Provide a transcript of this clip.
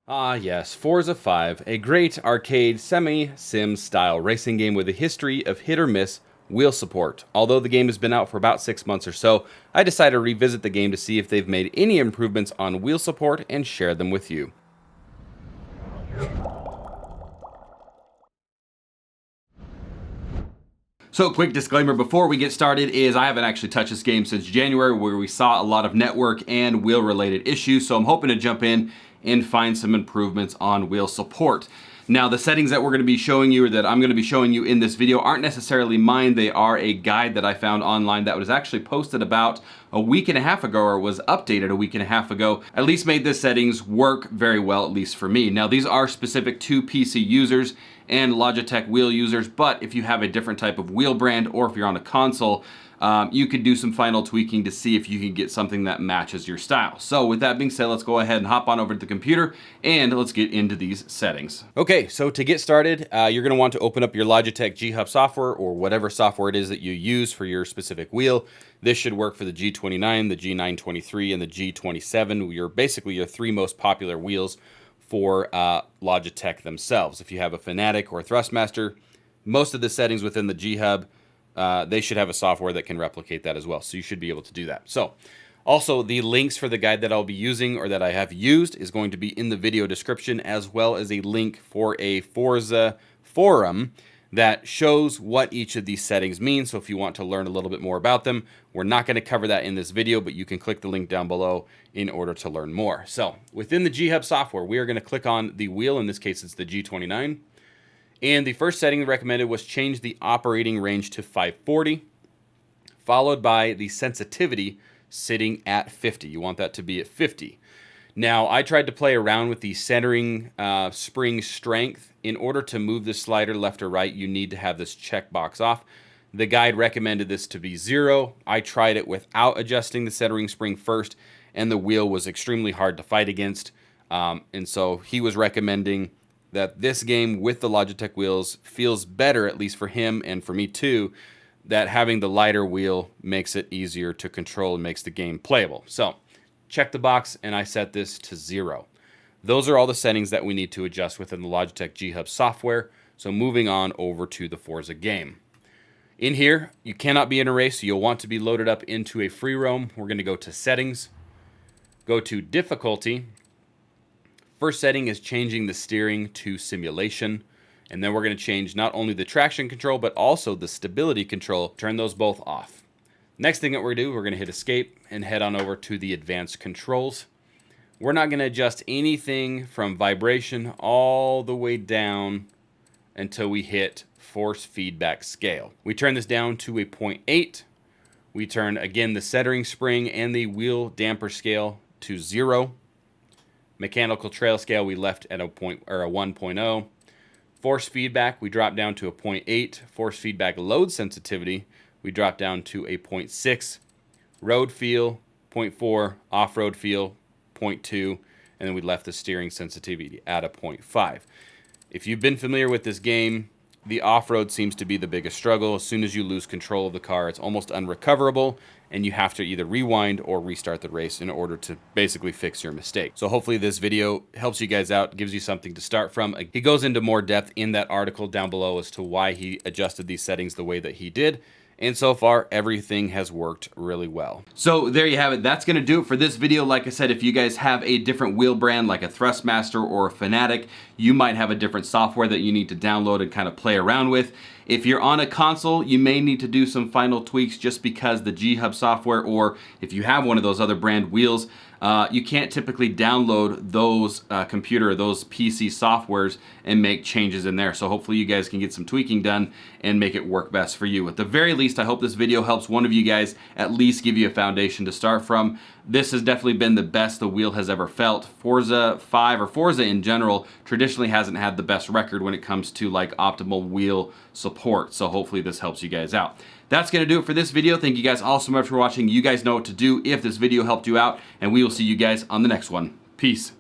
Ah yes, Forza 5, a great arcade semi-sim style racing game with a history of hit or miss wheel support. Although the game has been out for about 6 months or so, I decided to revisit the game to see if they've made any improvements on wheel support and share them with you. So, quick disclaimer before we get started is I haven't actually touched this game since January, where we saw a lot of network and wheel related issues, so I'm hoping to jump in and find some improvements on wheel support. Now, the settings that we're going to be showing you, or that I'm going to be showing you in this video, aren't necessarily mine. They are a guide that I found online that was actually posted about a week and a half ago, or was updated a week and a half ago. At least made the settings work very well, at least for me. Now, these are specific to PC users and Logitech wheel users, but if you have a different type of wheel brand, or if you're on a console, you could do some final tweaking to see if you can get something that matches your style. So with that being said, let's go ahead and hop on over to the computer and let's get into these settings. Okay, so to get started, you're gonna want to open up your Logitech G software, or whatever software it is that you use for your specific wheel. This should work for the G29, the G923, and the G27. Basically your three most popular wheels for Logitech themselves. If you have a Fanatic or a Thrustmaster, most of the settings within the G-Hub, they should have a software that can replicate that as well. So you should be able to do that. So also the links for the guide that I'll be using, or that I have used, is going to be in the video description, as well as a link for a Forza forum that shows what each of these settings mean. So if you want to learn a little bit more about them, we're not going to cover that in this video, but you can click the link down below in order to learn more. So within the G-Hub software, we are going to click on the wheel. In this case, it's the G29. And the first setting recommended was change the operating range to 540, followed by the sensitivity sitting at 50. You want that to be at 50. Now, I tried to play around with the centering spring strength. In order to move the slider left or right, you need to have this checkbox off. The guide recommended this to be 0. I tried it without adjusting the centering spring first, and the wheel was extremely hard to fight against. And so he was recommending that this game with the Logitech wheels feels better, at least for him and for me too, that having the lighter wheel makes it easier to control and makes the game playable. So check the box, and I set this to 0. Those are all the settings that we need to adjust within the Logitech G-Hub software. So moving on over to the Forza game. In here, you cannot be in a race, so you'll want to be loaded up into a free roam. We're going to go to settings, go to difficulty. First setting is changing the steering to simulation. And then we're going to change not only the traction control, but also the stability control. Turn those both off. Next thing that we're going to do, we're going to hit escape and head on over to the advanced controls. We're not going to adjust anything from vibration all the way down until we hit force feedback scale. We turn this down to a 0.8. We turn again the centering spring and the wheel damper scale to 0. Mechanical trail scale we left at a 1.0. Force feedback we drop down to a 0.8. Force feedback load sensitivity we drop down to a 0.6. Road feel 0.4. Off-road feel 0.2, and then we left the steering sensitivity at a 0.5. If you've been familiar with this game, the off-road seems to be the biggest struggle. As soon as you lose control of the car, it's almost unrecoverable, and you have to either rewind or restart the race in order to basically fix your mistake. So hopefully this video helps you guys out, gives you something to start from. He goes into more depth in that article down below as to why he adjusted these settings the way that he did. And so far, everything has worked really well. So there you have it. That's going to do it for this video. Like I said, if you guys have a different wheel brand like a Thrustmaster or a Fanatic, you might have a different software that you need to download and kind of play around with. If you're on a console, you may need to do some final tweaks, just because the G-Hub software, or if you have one of those other brand wheels, you can't typically download those computer or those PC softwares and make changes in there. So hopefully you guys can get some tweaking done and make it work best for you. At the very least, I hope this video helps one of you guys at least give you a foundation to start from. This has definitely been the best the wheel has ever felt. Forza 5, or Forza in general, traditionally hasn't had the best record when it comes to like optimal wheel support. So hopefully this helps you guys out. That's going to do it for this video. Thank you guys all so much for watching. You guys know what to do if this video helped you out, and we will see you guys on the next one. Peace.